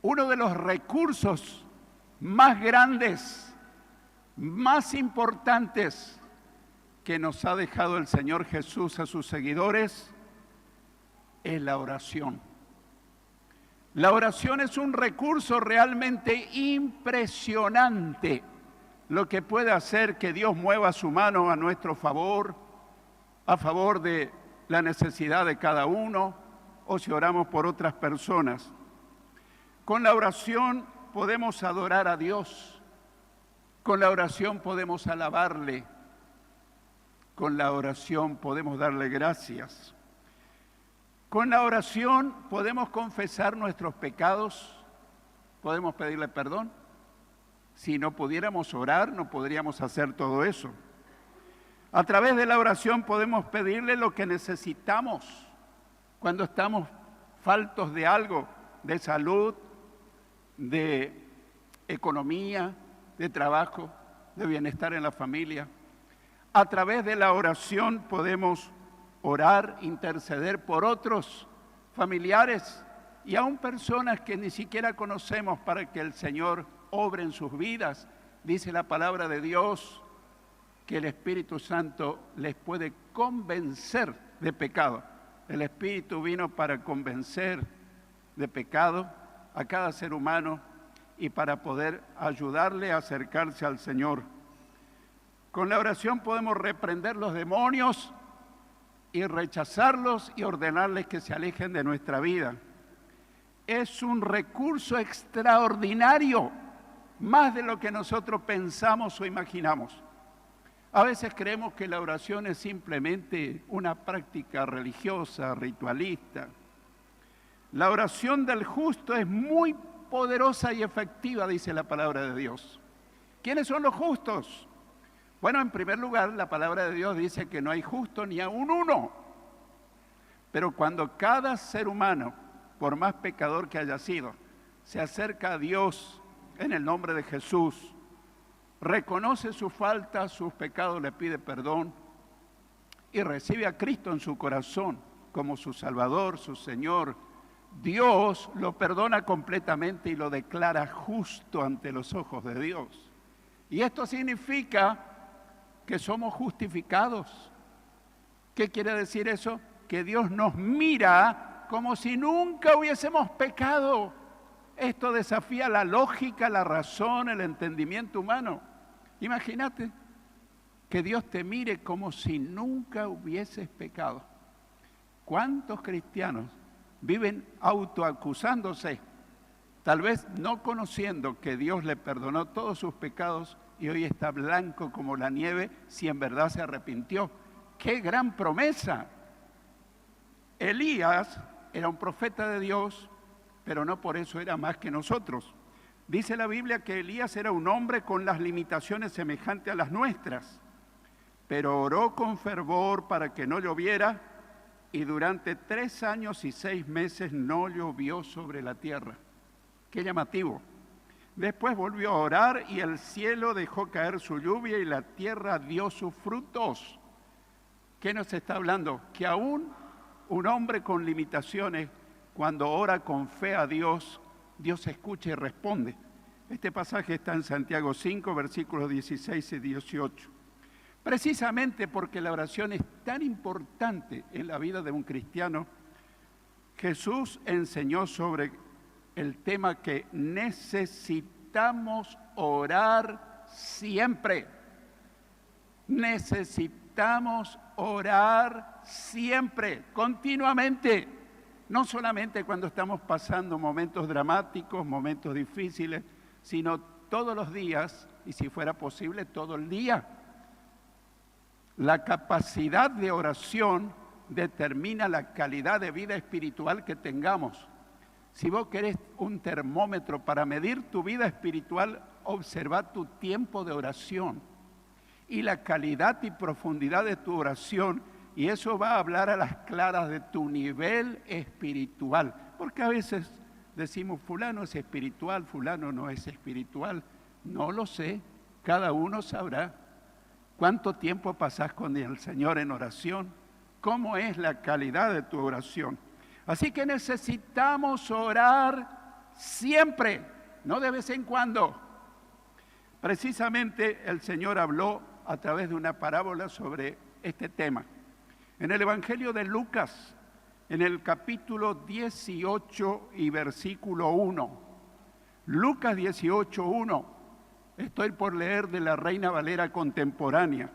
Uno de los recursos más grandes, más importantes que nos ha dejado el Señor Jesús a sus seguidores es la oración. La oración es un recurso realmente impresionante, lo que puede hacer que Dios mueva su mano a nuestro favor, a favor de la necesidad de cada uno, o si oramos por otras personas. Con la oración podemos adorar a Dios, con la oración podemos alabarle, con la oración podemos darle gracias. Con la oración podemos confesar nuestros pecados, podemos pedirle perdón. Si no pudiéramos orar, no podríamos hacer todo eso. A través de la oración podemos pedirle lo que necesitamos cuando estamos faltos de algo, de salud, de economía, de trabajo, de bienestar en la familia. A través de la oración podemos orar, interceder por otros familiares y aún personas que ni siquiera conocemos para que el Señor obre en sus vidas. Dice la palabra de Dios que el Espíritu Santo les puede convencer de pecado. El Espíritu vino para convencer de pecado a cada ser humano y para poder ayudarle a acercarse al Señor. Con la oración podemos reprender los demonios y rechazarlos y ordenarles que se alejen de nuestra vida. Es un recurso extraordinario, más de lo que nosotros pensamos o imaginamos. A veces creemos que la oración es simplemente una práctica religiosa, ritualista. La oración del justo es muy poderosa y efectiva, dice la palabra de Dios. ¿Quiénes son los justos? Bueno, en primer lugar, la palabra de Dios dice que no hay justo ni aun uno. Pero cuando cada ser humano, por más pecador que haya sido, se acerca a Dios en el nombre de Jesús, reconoce su falta, sus pecados, le pide perdón y recibe a Cristo en su corazón como su Salvador, su Señor, Dios lo perdona completamente y lo declara justo ante los ojos de Dios. Y esto significa que somos justificados. ¿Qué quiere decir eso? Que Dios nos mira como si nunca hubiésemos pecado. Esto desafía la lógica, la razón, el entendimiento humano. Imagínate que Dios te mire como si nunca hubieses pecado. ¿Cuántos cristianos viven autoacusándose, tal vez no conociendo que Dios le perdonó todos sus pecados y hoy está blanco como la nieve si en verdad se arrepintió? ¡Qué gran promesa! Elías era un profeta de Dios, pero no por eso era más que nosotros. Dice la Biblia que Elías era un hombre con las limitaciones semejantes a las nuestras, pero oró con fervor para que no lloviera y durante 3 años y 6 meses no llovió sobre la tierra. ¡Qué llamativo! Después volvió a orar y el cielo dejó caer su lluvia y la tierra dio sus frutos. ¿Qué nos está hablando? Que aún un hombre con limitaciones, cuando ora con fe a Dios, Dios escucha y responde. Este pasaje está en Santiago 5, versículos 16 y 18. Precisamente porque la oración es tan importante en la vida de un cristiano, Jesús enseñó sobre el tema que necesitamos orar siempre. Necesitamos orar siempre, continuamente. No solamente cuando estamos pasando momentos dramáticos, momentos difíciles, sino todos los días, y si fuera posible, todo el día. La capacidad de oración determina la calidad de vida espiritual que tengamos. Si vos querés un termómetro para medir tu vida espiritual, observa tu tiempo de oración y la calidad y profundidad de tu oración, y eso va a hablar a las claras de tu nivel espiritual. Porque a veces decimos, fulano es espiritual, fulano no es espiritual. No lo sé, cada uno sabrá. ¿Cuánto tiempo pasás con el Señor en oración? ¿Cómo es la calidad de tu oración? Así que necesitamos orar siempre, no de vez en cuando. Precisamente el Señor habló a través de una parábola sobre este tema. En el Evangelio de Lucas, en el capítulo 18 y versículo 1. Lucas 18:1. Estoy por leer de la Reina Valera contemporánea.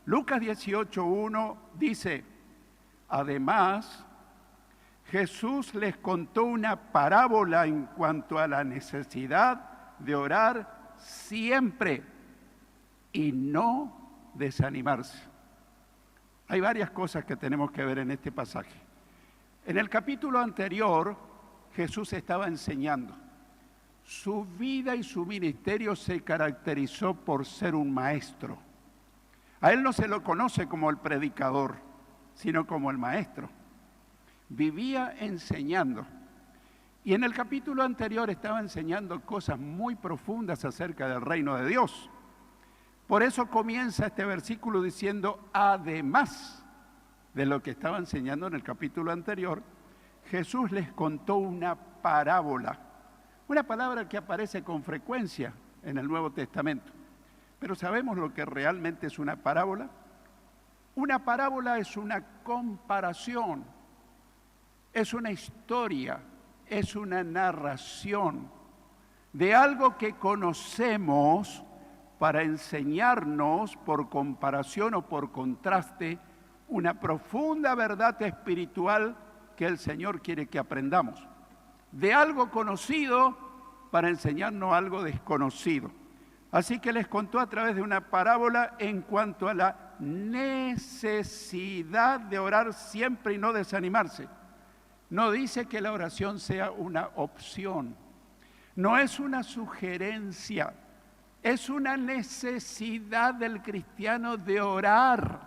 Lucas 18:1 dice: además, Jesús les contó una parábola en cuanto a la necesidad de orar siempre y no desanimarse. Hay varias cosas que tenemos que ver en este pasaje. En el capítulo anterior, Jesús estaba enseñando. Su vida y su ministerio se caracterizó por ser un maestro. A él no se lo conoce como el predicador, sino como el maestro. Vivía enseñando. Y en el capítulo anterior estaba enseñando cosas muy profundas acerca del reino de Dios. Por eso comienza este versículo diciendo: además de lo que estaba enseñando en el capítulo anterior, Jesús les contó una parábola. Una palabra que aparece con frecuencia en el Nuevo Testamento. Pero ¿sabemos lo que realmente es una parábola? Una parábola es una comparación, es una historia, es una narración de algo que conocemos para enseñarnos por comparación o por contraste una profunda verdad espiritual que el Señor quiere que aprendamos. De algo conocido para enseñarnos algo desconocido. Así que les contó a través de una parábola en cuanto a la necesidad de orar siempre y no desanimarse. No dice que la oración sea una opción, no es una sugerencia, es una necesidad del cristiano de orar.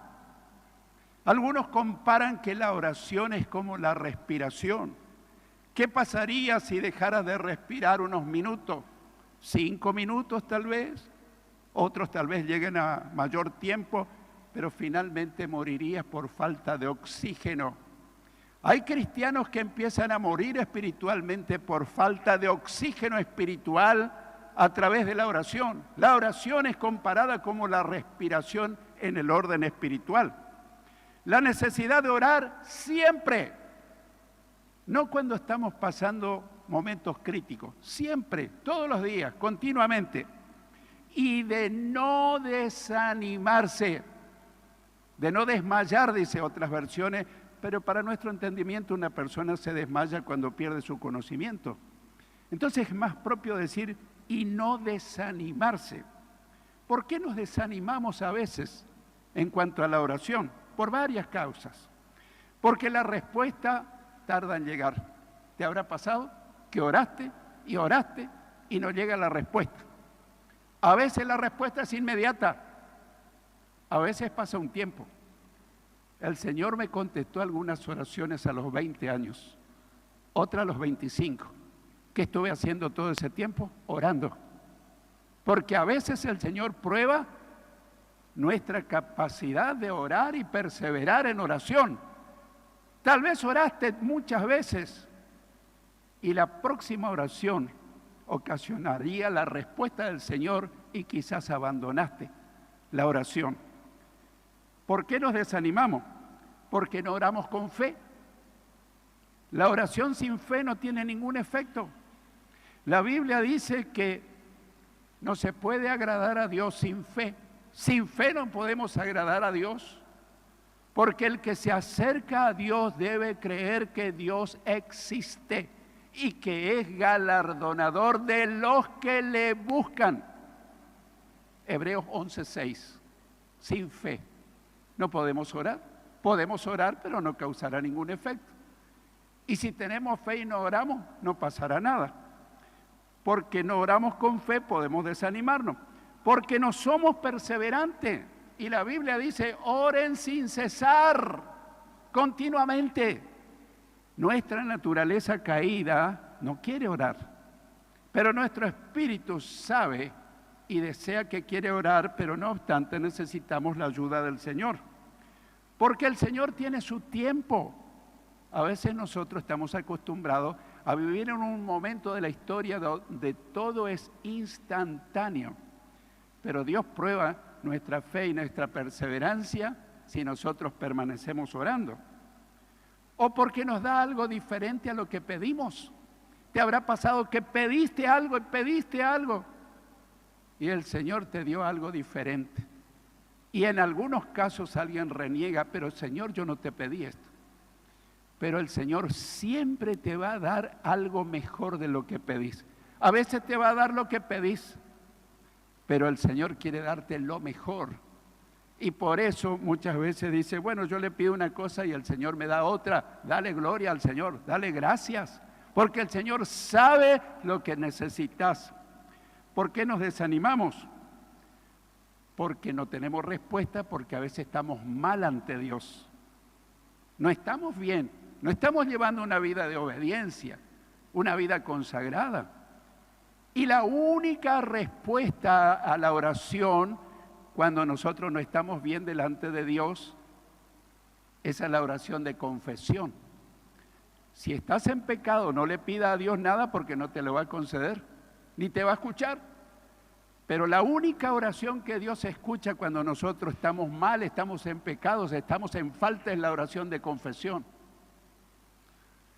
Algunos comparan que la oración es como la respiración. ¿Qué pasaría si dejaras de respirar unos minutos? 5 minutos tal vez, otros tal vez lleguen a mayor tiempo, pero finalmente morirías por falta de oxígeno. Hay cristianos que empiezan a morir espiritualmente por falta de oxígeno espiritual a través de la oración. La oración es comparada como la respiración en el orden espiritual. La necesidad de orar siempre. No cuando estamos pasando momentos críticos, siempre, todos los días, continuamente. Y de no desanimarse, de no desmayar, dice otras versiones, pero para nuestro entendimiento una persona se desmaya cuando pierde su conocimiento. Entonces es más propio decir, y no desanimarse. ¿Por qué nos desanimamos a veces en cuanto a la oración? Por varias causas. Porque la respuesta tarda en llegar. ¿Te habrá pasado que oraste y no llega la respuesta? A veces la respuesta es inmediata, a veces pasa un tiempo. El Señor me contestó algunas oraciones a los 20 años, otras a los 25. ¿Qué estuve haciendo todo ese tiempo? Orando. Porque a veces el Señor prueba nuestra capacidad de orar y perseverar en oración. Tal vez oraste muchas veces y la próxima oración ocasionaría la respuesta del Señor y quizás abandonaste la oración. ¿Por qué nos desanimamos? Porque no oramos con fe. La oración sin fe no tiene ningún efecto. La Biblia dice que no se puede agradar a Dios sin fe. Sin fe no podemos agradar a Dios. Porque el que se acerca a Dios debe creer que Dios existe y que es galardonador de los que le buscan. Hebreos 11:6. Sin fe no podemos orar. Podemos orar, pero no causará ningún efecto. Y si tenemos fe y no oramos, no pasará nada. Porque no oramos con fe, podemos desanimarnos. Porque no somos perseverantes. Y la Biblia dice, oren sin cesar, continuamente. Nuestra naturaleza caída no quiere orar, pero nuestro espíritu sabe y desea que quiere orar, pero no obstante necesitamos la ayuda del Señor. Porque el Señor tiene su tiempo. A veces nosotros estamos acostumbrados a vivir en un momento de la historia donde todo es instantáneo. Pero Dios prueba nuestra fe y nuestra perseverancia si nosotros permanecemos orando. O porque nos da algo diferente a lo que pedimos. Te habrá pasado que pediste algo y el Señor te dio algo diferente. Y en algunos casos alguien reniega, pero Señor, yo no te pedí esto. Pero el Señor siempre te va a dar algo mejor de lo que pedís. A veces te va a dar lo que pedís, pero el Señor quiere darte lo mejor. Y por eso muchas veces dice, bueno, yo le pido una cosa y el Señor me da otra. Dale gloria al Señor, dale gracias, porque el Señor sabe lo que necesitas. ¿Por qué nos desanimamos? Porque no tenemos respuesta, porque a veces estamos mal ante Dios. No estamos bien, no estamos llevando una vida de obediencia, una vida consagrada. Y la única respuesta a la oración, cuando nosotros no estamos bien delante de Dios, esa es la oración de confesión. Si estás en pecado, no le pida a Dios nada porque no te lo va a conceder, ni te va a escuchar. Pero la única oración que Dios escucha cuando nosotros estamos mal, estamos en pecados, estamos en falta, es la oración de confesión.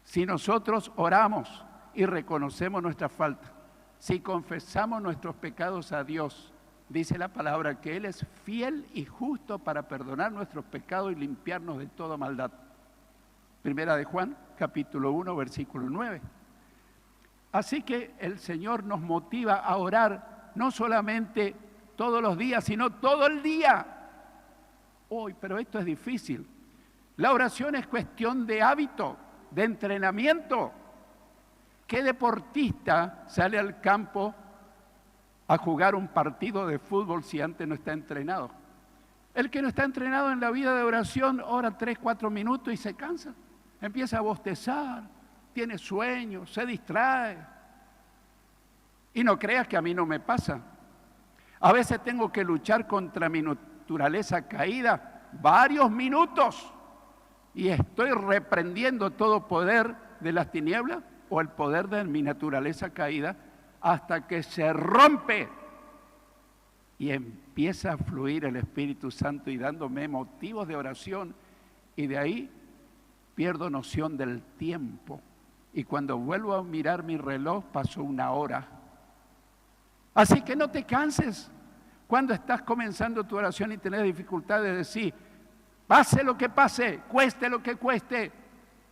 Si nosotros oramos y reconocemos nuestra falta, si confesamos nuestros pecados a Dios, dice la palabra que Él es fiel y justo para perdonar nuestros pecados y limpiarnos de toda maldad. Primera de Juan, capítulo 1, versículo 9. Así que el Señor nos motiva a orar no solamente todos los días, sino todo el día. Uy, pero esto es difícil. La oración es cuestión de hábito, de entrenamiento. ¿Qué deportista sale al campo a jugar un partido de fútbol si antes no está entrenado? El que no está entrenado en la vida de oración ora 3, 4 minutos y se cansa. Empieza a bostezar, tiene sueño, se distrae. Y no creas que a mí no me pasa. A veces tengo que luchar contra mi naturaleza caída varios minutos y estoy reprendiendo todo poder de las tinieblas o el poder de mi naturaleza caída hasta que se rompe y empieza a fluir el Espíritu Santo y dándome motivos de oración, y de ahí pierdo noción del tiempo y cuando vuelvo a mirar mi reloj pasó 1 hora. Así que no te canses cuando estás comenzando tu oración y tenés dificultad de decir, pase lo que pase, cueste lo que cueste,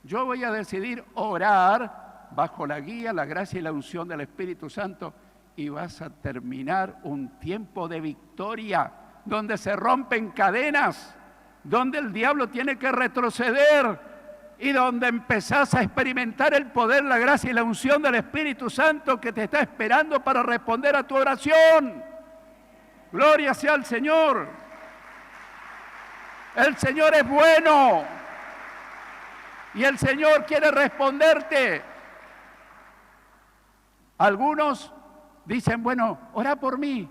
yo voy a decidir orar bajo la guía, la gracia y la unción del Espíritu Santo, y vas a terminar un tiempo de victoria, donde se rompen cadenas, donde el diablo tiene que retroceder, y donde empezás a experimentar el poder, la gracia y la unción del Espíritu Santo que te está esperando para responder a tu oración. Gloria sea al Señor. El Señor es bueno y el Señor quiere responderte. Algunos dicen, bueno, ora por mí.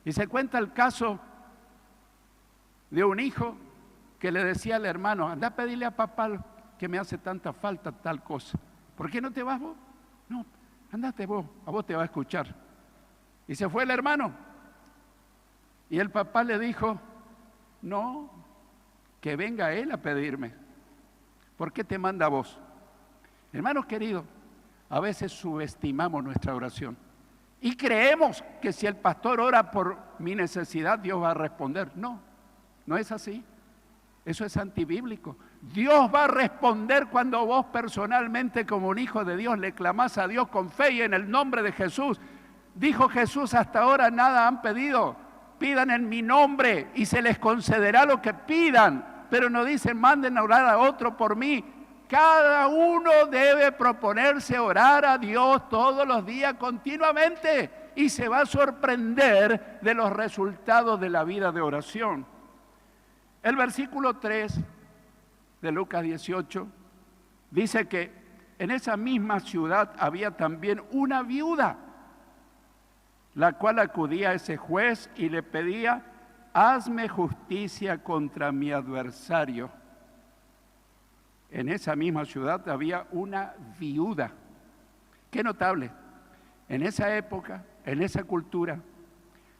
Y se cuenta el caso de un hijo que le decía al hermano, anda a pedirle a papá que me hace tanta falta tal cosa. ¿Por qué no te vas vos? No, andate vos, a vos te va a escuchar. Y se fue el hermano. Y el papá le dijo, no, que venga él a pedirme. ¿Por qué te manda a vos? Hermanos queridos, a veces subestimamos nuestra oración y creemos que si el pastor ora por mi necesidad, Dios va a responder. No, no es así. Eso es antibíblico. Dios va a responder cuando vos personalmente, como un hijo de Dios, le clamás a Dios con fe y en el nombre de Jesús. Dijo Jesús, hasta ahora nada han pedido. Pidan en mi nombre y se les concederá lo que pidan. Pero no dicen, manden a orar a otro por mí. Cada uno debe proponerse orar a Dios todos los días continuamente y se va a sorprender de los resultados de la vida de oración. El versículo 3 de Lucas 18 dice que en esa misma ciudad había también una viuda, la cual acudía a ese juez y le pedía, hazme justicia contra mi adversario. En esa misma ciudad había una viuda. Qué notable. En esa época, en esa cultura,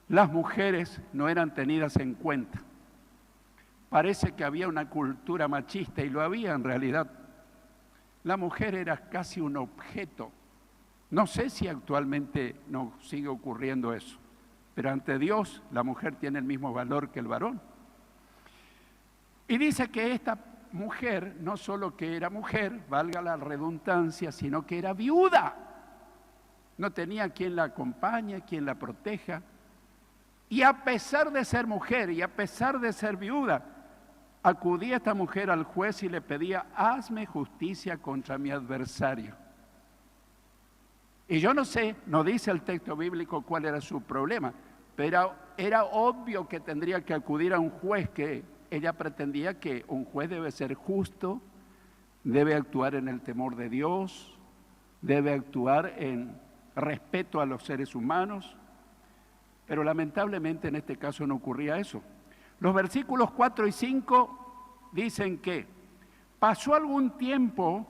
las mujeres no eran tenidas en cuenta. Parece que había una cultura machista, y lo había en realidad. La mujer era casi un objeto. No sé si actualmente no sigue ocurriendo eso, pero ante Dios la mujer tiene el mismo valor que el varón. Y dice que esta mujer no solo que era mujer, valga la redundancia, sino que era viuda. No tenía quien la acompañe, quien la proteja. Y a pesar de ser mujer y a pesar de ser viuda, acudía esta mujer al juez y le pedía: hazme justicia contra mi adversario. Y yo no sé, no dice el texto bíblico cuál era su problema, pero era obvio que tendría que acudir a un juez, que ella pretendía que un juez debe ser justo, debe actuar en el temor de Dios, debe actuar en respeto a los seres humanos, pero lamentablemente en este caso no ocurría eso. Los versículos 4 y 5 dicen que pasó algún tiempo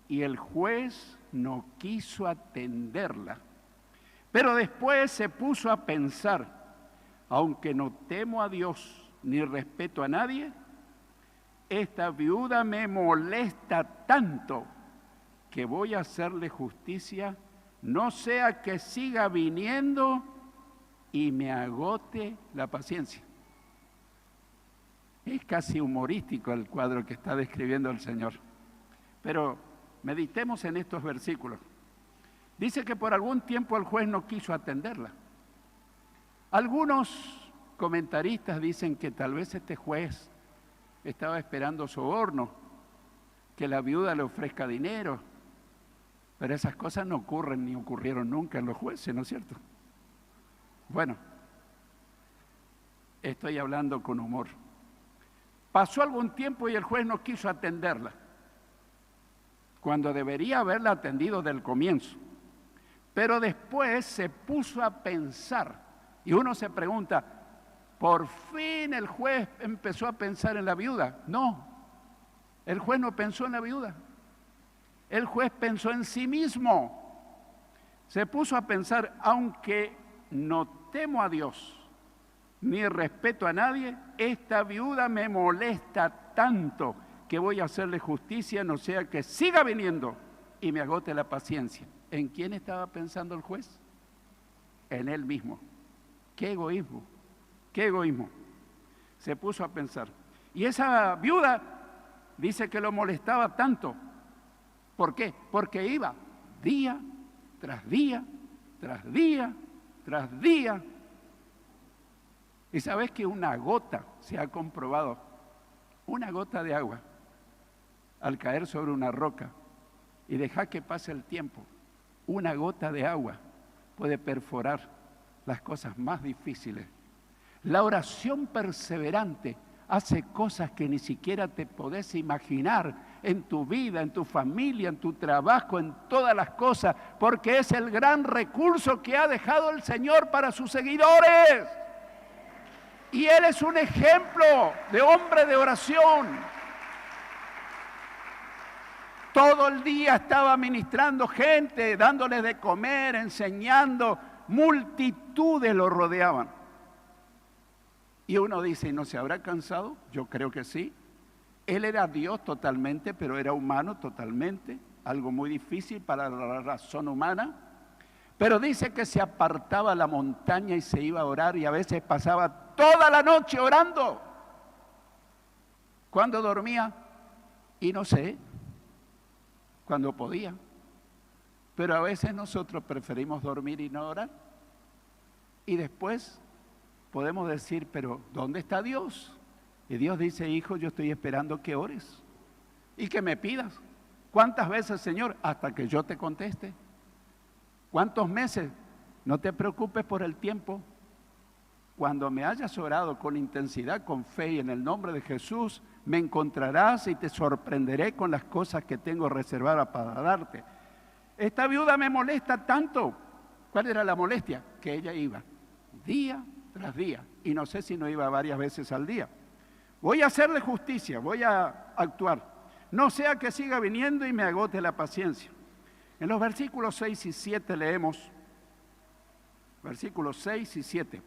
y el juez no quiso atenderla, pero después se puso a pensar: aunque no temo a Dios ni respeto a nadie, esta viuda me molesta tanto que voy a hacerle justicia, no sea que siga viniendo y me agote la paciencia. Es casi humorístico el cuadro que está describiendo el Señor. Pero meditemos en estos versículos. Dice que por algún tiempo el juez no quiso atenderla. Algunos comentaristas dicen que tal vez este juez estaba esperando soborno, que la viuda le ofrezca dinero, pero esas cosas no ocurren ni ocurrieron nunca en los jueces, ¿no es cierto? Bueno, estoy hablando con humor. Pasó algún tiempo y el juez no quiso atenderla, cuando debería haberla atendido del comienzo. Pero después se puso a pensar, y uno se pregunta: ¿por fin el juez empezó a pensar en la viuda? No, el juez no pensó en la viuda. El juez pensó en sí mismo. Se puso a pensar: aunque no temo a Dios ni respeto a nadie, esta viuda me molesta tanto que voy a hacerle justicia, no sea que siga viniendo y me agote la paciencia. ¿En quién estaba pensando el juez? En él mismo. ¡Qué egoísmo! ¡Qué egoísmo! Se puso a pensar. Y esa viuda dice que lo molestaba tanto. ¿Por qué? Porque iba día tras día, tras día, tras día. Y sabes que una gota, se ha comprobado, una gota de agua, al caer sobre una roca y dejar que pase el tiempo, una gota de agua puede perforar las cosas más difíciles. La oración perseverante hace cosas que ni siquiera te podés imaginar en tu vida, en tu familia, en tu trabajo, en todas las cosas, porque es el gran recurso que ha dejado el Señor para sus seguidores. Y Él es un ejemplo de hombre de oración. Todo el día estaba ministrando gente, dándoles de comer, enseñando, multitudes lo rodeaban. Y uno dice: ¿y no se habrá cansado? Yo creo que sí. Él era Dios totalmente, pero era humano totalmente, algo muy difícil para la razón humana. Pero dice que se apartaba a la montaña y se iba a orar, y a veces pasaba toda la noche orando. ¿Cuándo dormía? Y no sé, cuando podía. Pero a veces nosotros preferimos dormir y no orar. Y después podemos decir: pero ¿dónde está Dios? Y Dios dice: hijo, yo estoy esperando que ores y que me pidas. ¿Cuántas veces, Señor? Hasta que yo te conteste. ¿Cuántos meses? No te preocupes por el tiempo. Cuando me hayas orado con intensidad, con fe y en el nombre de Jesús, me encontrarás y te sorprenderé con las cosas que tengo reservadas para darte. Esta viuda me molesta tanto. ¿Cuál era la molestia? Que ella iba día tras día, y no sé si no iba varias veces al día. Voy a hacerle justicia, voy a actuar, no sea que siga viniendo y me agote la paciencia. En los versículos 6 y 7 leemos, versículos 6 y 7.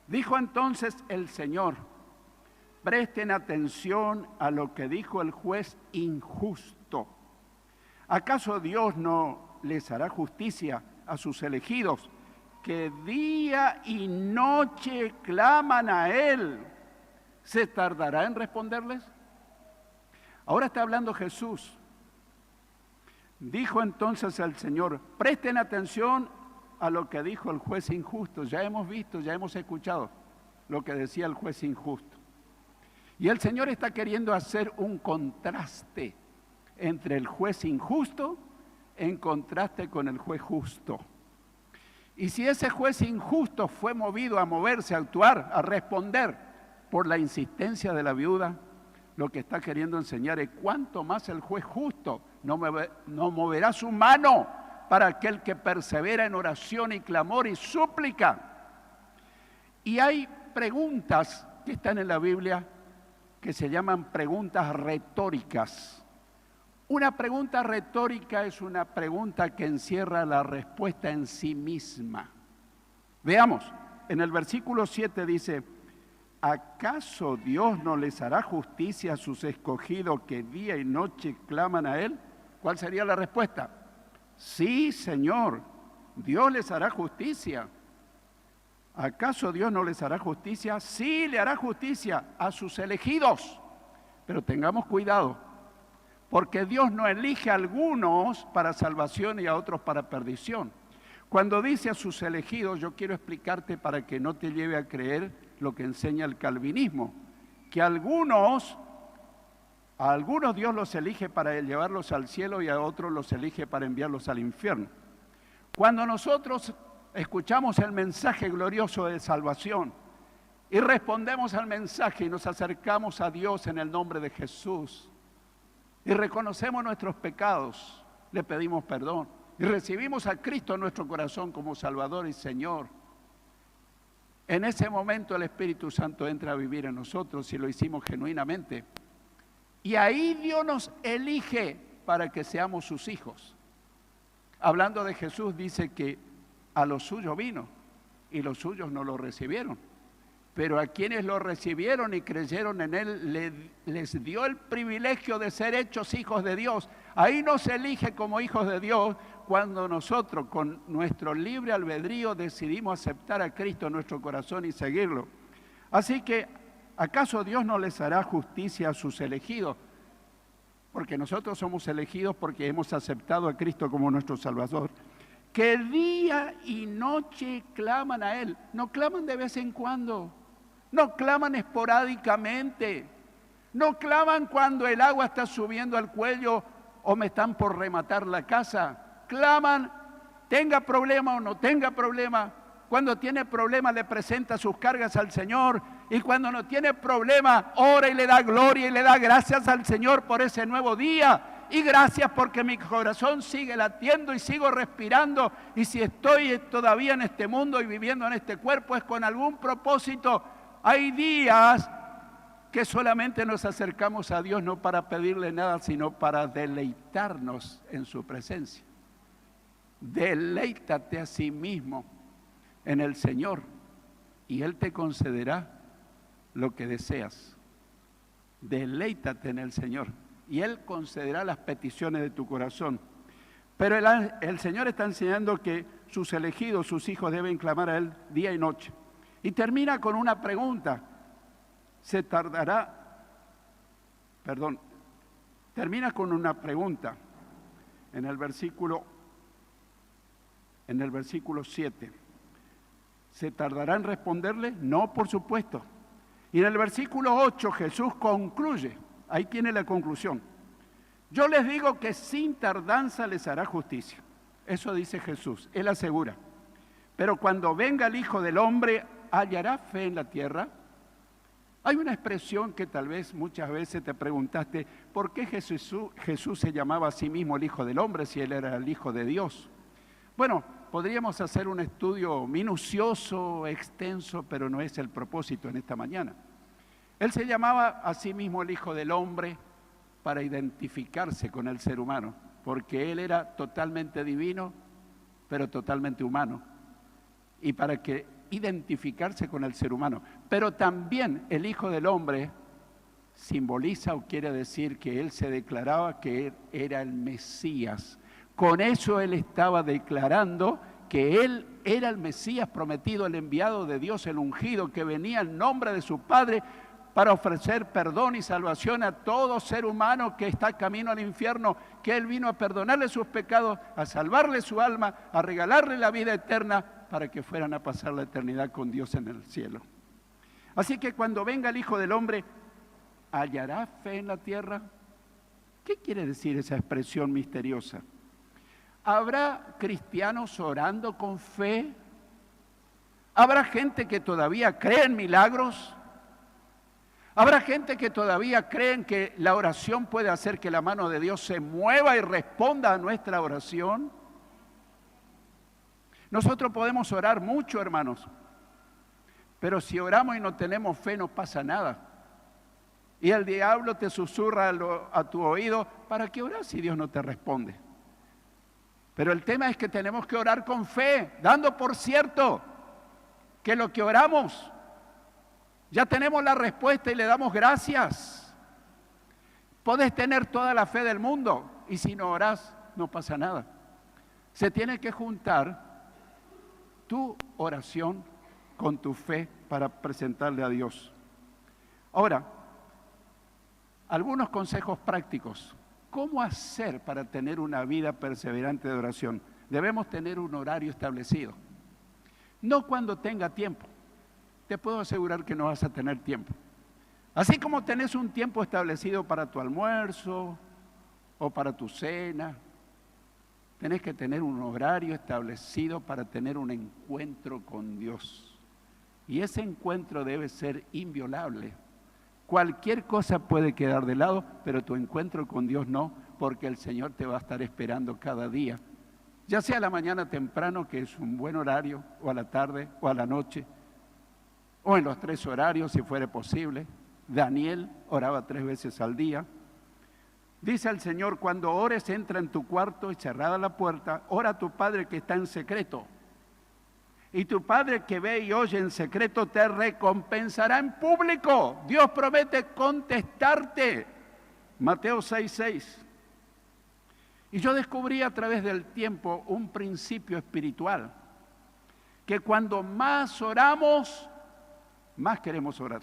Dijo entonces el Señor: presten atención a lo que dijo el juez injusto. ¿Acaso Dios no les hará justicia a sus elegidos, que día y noche claman a Él? ¿Se tardará en responderles? Ahora está hablando Jesús. Dijo entonces el Señor: presten atención a lo que dijo el juez injusto. Ya hemos visto, ya hemos escuchado lo que decía el juez injusto. Y el Señor está queriendo hacer un contraste entre el juez injusto en contraste con el juez justo. Y si ese juez injusto fue movido a moverse, a actuar, a responder por la insistencia de la viuda, lo que está queriendo enseñar es cuánto más el juez justo no moverá su mano para aquel que persevera en oración y clamor y súplica. Y hay preguntas que están en la Biblia que se llaman preguntas retóricas. Una pregunta retórica es una pregunta que encierra la respuesta en sí misma. Veamos, en el versículo 7 dice: ¿acaso Dios no les hará justicia a sus escogidos que día y noche claman a Él? ¿Cuál sería la respuesta? Sí, Señor, Dios les hará justicia. ¿Acaso Dios no les hará justicia? Sí, le hará justicia a sus elegidos. Pero tengamos cuidado, porque Dios no elige a algunos para salvación y a otros para perdición. Cuando dice a sus elegidos, yo quiero explicarte para que no te lleve a creer lo que enseña el calvinismo, que a algunos Dios los elige para llevarlos al cielo y a otros los elige para enviarlos al infierno. Cuando nosotros escuchamos el mensaje glorioso de salvación y respondemos al mensaje y nos acercamos a Dios en el nombre de Jesús y reconocemos nuestros pecados, le pedimos perdón y recibimos a Cristo en nuestro corazón como Salvador y Señor, en ese momento el Espíritu Santo entra a vivir en nosotros y lo hicimos genuinamente. Y ahí Dios nos elige para que seamos sus hijos. Hablando de Jesús, dice que a los suyos vino y los suyos no lo recibieron. Pero a quienes lo recibieron y creyeron en Él, les dio el privilegio de ser hechos hijos de Dios. Ahí nos elige como hijos de Dios cuando nosotros, con nuestro libre albedrío, decidimos aceptar a Cristo en nuestro corazón y seguirlo. Así que, ¿acaso Dios no les hará justicia a sus elegidos? Porque nosotros somos elegidos porque hemos aceptado a Cristo como nuestro Salvador. Que día y noche claman a Él. No claman de vez en cuando, no claman esporádicamente, no claman cuando el agua está subiendo al cuello o me están por rematar la casa. Claman, tenga problema o no tenga problema. Cuando tiene problema le presenta sus cargas al Señor, y cuando no tiene problema ora y le da gloria y le da gracias al Señor por ese nuevo día. Y gracias porque mi corazón sigue latiendo y sigo respirando, y si estoy todavía en este mundo y viviendo en este cuerpo es con algún propósito. Hay días que solamente nos acercamos a Dios no para pedirle nada, sino para deleitarnos en su presencia. Deleítate a sí mismo en el Señor y Él te concederá lo que deseas. Deleítate en el Señor y Él concederá las peticiones de tu corazón. Pero el Señor está enseñando que sus elegidos, sus hijos, deben clamar a Él día y noche. Y termina con una pregunta. Termina con una pregunta en el versículo 7. ¿Se tardará en responderle? No, por supuesto. Y en el versículo 8 Jesús concluye, ahí tiene la conclusión. Yo les digo que sin tardanza les hará justicia. Eso dice Jesús, Él asegura. Pero cuando venga el Hijo del Hombre, ¿hallará fe en la tierra? Hay una expresión que tal vez muchas veces te preguntaste, ¿por qué Jesús se llamaba a sí mismo el Hijo del Hombre si Él era el Hijo de Dios? Bueno, podríamos hacer un estudio minucioso, extenso, pero no es el propósito en esta mañana. Él se llamaba a sí mismo el Hijo del Hombre para identificarse con el ser humano. porque Él era totalmente divino, pero totalmente humano. Y para que identificarse con el ser humano. Pero también el Hijo del Hombre simboliza o quiere decir que Él se declaraba que Él era el Mesías. Con eso Él estaba declarando que Él era el Mesías prometido, el enviado de Dios, el ungido, que venía en nombre de su Padre para ofrecer perdón y salvación a todo ser humano que está camino al infierno, que Él vino a perdonarle sus pecados, a salvarle su alma, a regalarle la vida eterna para que fueran a pasar la eternidad con Dios en el cielo. Así que cuando venga el Hijo del Hombre, ¿hallará fe en la tierra? ¿Qué quiere decir esa expresión misteriosa? ¿Habrá cristianos orando con fe? ¿Habrá gente que todavía cree en milagros? ¿Habrá gente que todavía cree que la oración puede hacer que la mano de Dios se mueva y responda a nuestra oración? Nosotros podemos orar mucho, hermanos, pero si oramos y no tenemos fe no pasa nada. Y el diablo te susurra a tu oído, ¿para qué orar si Dios no te responde? Pero el tema es que tenemos que orar con fe, dando por cierto que lo que oramos, ya tenemos la respuesta y le damos gracias. Podés tener toda la fe del mundo y si no orás, no pasa nada. Se tiene que juntar tu oración con tu fe para presentarle a Dios. Ahora, algunos consejos prácticos. ¿Cómo hacer para tener una vida perseverante de oración? Debemos tener un horario establecido. No cuando tenga tiempo. Te puedo asegurar que no vas a tener tiempo. Así como tenés un tiempo establecido para tu almuerzo o para tu cena, tenés que tener un horario establecido para tener un encuentro con Dios. Y ese encuentro debe ser inviolable. Cualquier cosa puede quedar de lado, pero tu encuentro con Dios no, porque el Señor te va a estar esperando cada día. Ya sea a la mañana temprano, que es un buen horario, o a la tarde, o a la noche, o en los 3 horarios, si fuera posible. Daniel oraba 3 veces al día. Dice el Señor, cuando ores, entra en tu cuarto y cerrada la puerta, ora a tu Padre que está en secreto. Y tu Padre que ve y oye en secreto te recompensará en público. Dios promete contestarte. Mateo 6:6. Y yo descubrí a través del tiempo un principio espiritual, que cuando más oramos, más queremos orar.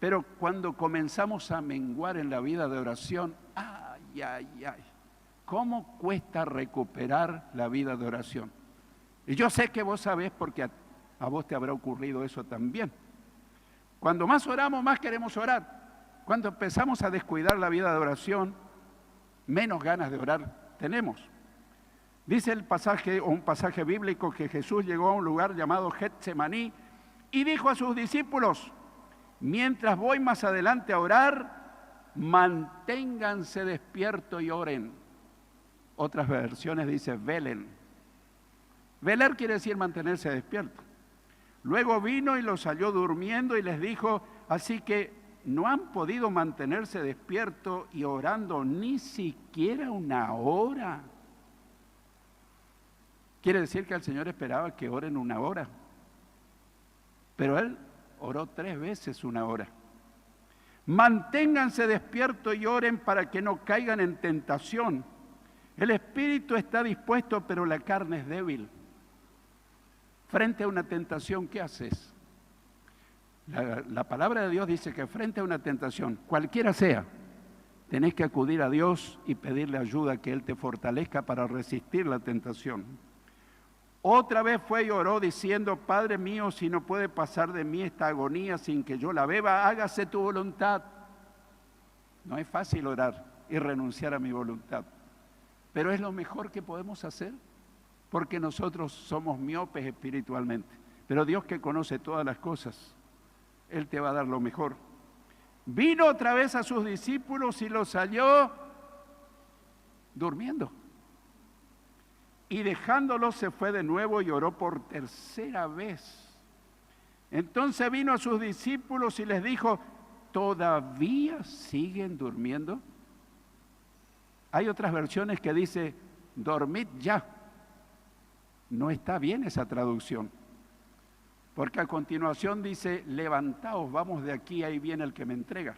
Pero cuando comenzamos a menguar en la vida de oración, ¡ay, ay, ay! ¿Cómo cuesta recuperar la vida de oración? Y yo sé que vos sabés porque a vos te habrá ocurrido eso también. Cuando más oramos, más queremos orar. Cuando empezamos a descuidar la vida de oración, menos ganas de orar tenemos. Dice el pasaje, o un pasaje bíblico, que Jesús llegó a un lugar llamado Getsemaní y dijo a sus discípulos, mientras voy más adelante a orar, manténganse despiertos y oren. Otras versiones dicen velen. Velar quiere decir mantenerse despierto. Luego vino y los halló durmiendo y les dijo, así que no han podido mantenerse despiertos y orando ni siquiera una hora. Quiere decir que el Señor esperaba que oren una hora. Pero Él oró 3 veces una hora. Manténganse despiertos y oren para que no caigan en tentación. El espíritu está dispuesto, pero la carne es débil. Frente a una tentación, ¿qué haces? La palabra de Dios dice que frente a una tentación, cualquiera sea, tenés que acudir a Dios y pedirle ayuda, que Él te fortalezca para resistir la tentación. Otra vez fue y oró diciendo, Padre mío, si no puede pasar de mí esta agonía sin que yo la beba, hágase tu voluntad. No es fácil orar y renunciar a mi voluntad, pero es lo mejor que podemos hacer, porque nosotros somos miopes espiritualmente. Pero Dios, que conoce todas las cosas, Él te va a dar lo mejor. Vino otra vez a sus discípulos y los halló durmiendo. Y dejándolos se fue de nuevo y oró por 3ª vez. Entonces vino a sus discípulos y les dijo, ¿todavía siguen durmiendo? Hay otras versiones que dice, dormid ya. No está bien esa traducción, porque a continuación dice, levantaos, vamos de aquí, ahí viene el que me entrega.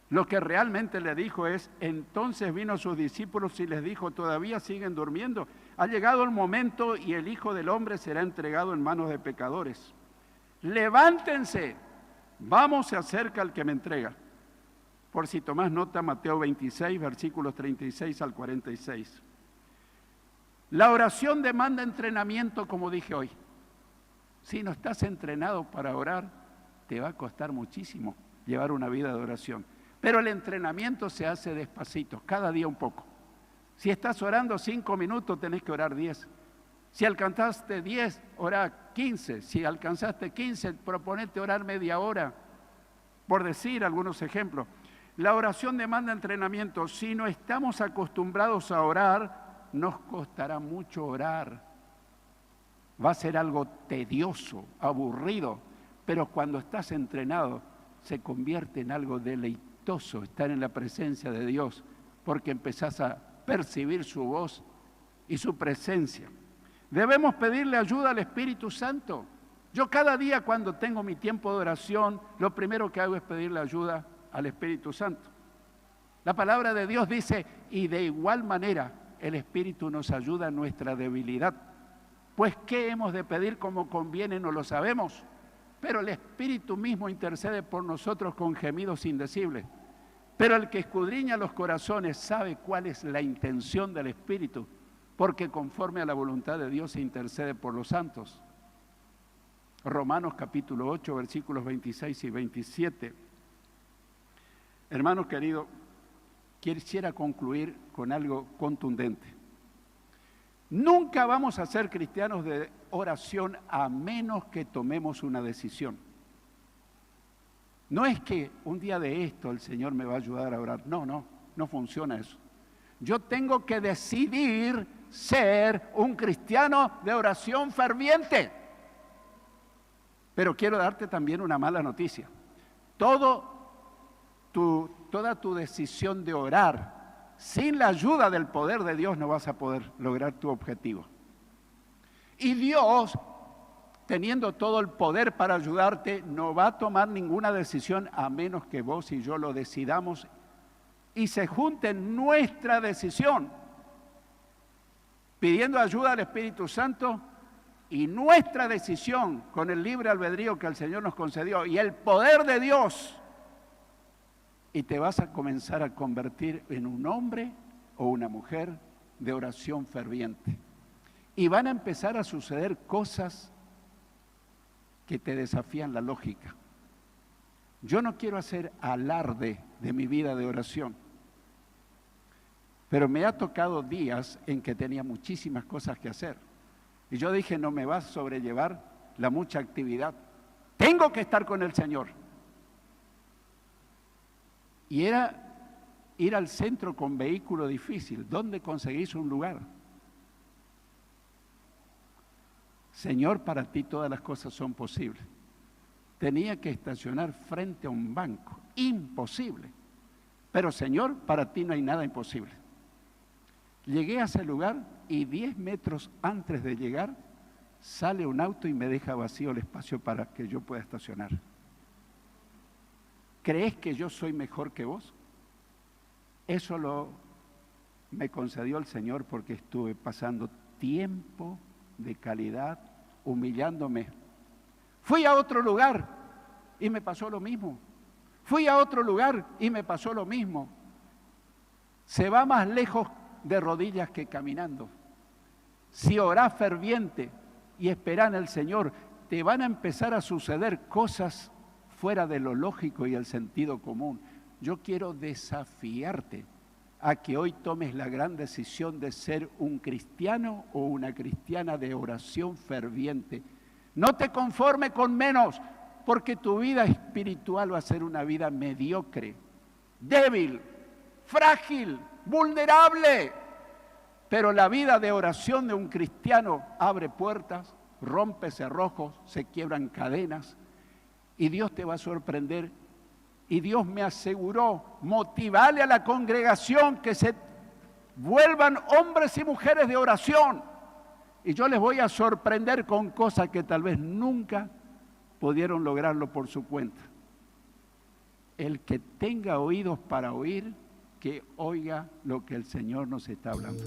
Lo que realmente le dijo es, entonces vino a sus discípulos y les dijo, ¿todavía siguen durmiendo? Ha llegado el momento y el Hijo del Hombre será entregado en manos de pecadores. Levántense, vamos, se acerca el que me entrega. Por si tomás nota, Mateo 26, versículos 36 al 46. La oración demanda entrenamiento, como dije hoy. Si no estás entrenado para orar, te va a costar muchísimo llevar una vida de oración. Pero el entrenamiento se hace despacito, cada día un poco. Si estás orando 5 minutos, tenés que orar 10. Si alcanzaste 10, orá 15. Si alcanzaste 15, proponete orar media hora. Por decir algunos ejemplos. La oración demanda entrenamiento. Si no estamos acostumbrados a orar, nos costará mucho orar. Va a ser algo tedioso, aburrido, pero cuando estás entrenado, se convierte en algo deleitoso estar en la presencia de Dios, porque empezás a percibir su voz y su presencia. Debemos pedirle ayuda al Espíritu Santo. Yo cada día cuando tengo mi tiempo de oración, lo primero que hago es pedirle ayuda al Espíritu Santo. La palabra de Dios dice, y de igual manera el Espíritu nos ayuda en nuestra debilidad. Pues ¿qué hemos de pedir como conviene? No lo sabemos, pero el Espíritu mismo intercede por nosotros con gemidos indecibles. Pero el que escudriña los corazones sabe cuál es la intención del Espíritu, porque conforme a la voluntad de Dios se intercede por los santos. Romanos capítulo 8, versículos 26 y 27. Hermanos queridos, quisiera concluir con algo contundente. Nunca vamos a ser cristianos de oración a menos que tomemos una decisión. No es que un día de esto el Señor me va a ayudar a orar. No funciona eso. Yo tengo que decidir ser un cristiano de oración ferviente. Pero quiero darte también una mala noticia. Toda tu decisión de orar sin la ayuda del poder de Dios no vas a poder lograr tu objetivo. Y Dios, teniendo todo el poder para ayudarte, no va a tomar ninguna decisión a menos que vos y yo lo decidamos y se junte nuestra decisión, pidiendo ayuda al Espíritu Santo y nuestra decisión con el libre albedrío que el Señor nos concedió y el poder de Dios. Y te vas a comenzar a convertir en un hombre o una mujer de oración ferviente. Y van a empezar a suceder cosas que te desafían la lógica. Yo no quiero hacer alarde de mi vida de oración, pero me ha tocado días en que tenía muchísimas cosas que hacer. Y yo dije, no me va a sobrellevar la mucha actividad. Tengo que estar con el Señor. Y era ir al centro con vehículo difícil. ¿Dónde conseguís un lugar? Señor, para ti todas las cosas son posibles. Tenía que estacionar frente a un banco. Imposible. Pero Señor, para ti no hay nada imposible. Llegué a ese lugar y 10 metros antes de llegar, sale un auto y me deja vacío el espacio para que yo pueda estacionar. ¿Crees que yo soy mejor que vos? Eso me concedió el Señor porque estuve pasando tiempo de calidad, humillándome. Fui a otro lugar y me pasó lo mismo. Fui a otro lugar y me pasó lo mismo. Se va más lejos de rodillas que caminando. Si orás ferviente y esperás en el Señor, te van a empezar a suceder cosas fuera de lo lógico y el sentido común. Yo quiero desafiarte a que hoy tomes la gran decisión de ser un cristiano o una cristiana de oración ferviente. No te conformes con menos, porque tu vida espiritual va a ser una vida mediocre, débil, frágil, vulnerable. Pero la vida de oración de un cristiano abre puertas, rompe cerrojos, se quiebran cadenas. Y Dios te va a sorprender. Y Dios me aseguró motivarle a la congregación que se vuelvan hombres y mujeres de oración. Y yo les voy a sorprender con cosas que tal vez nunca pudieron lograrlo por su cuenta. El que tenga oídos para oír, que oiga lo que el Señor nos está hablando.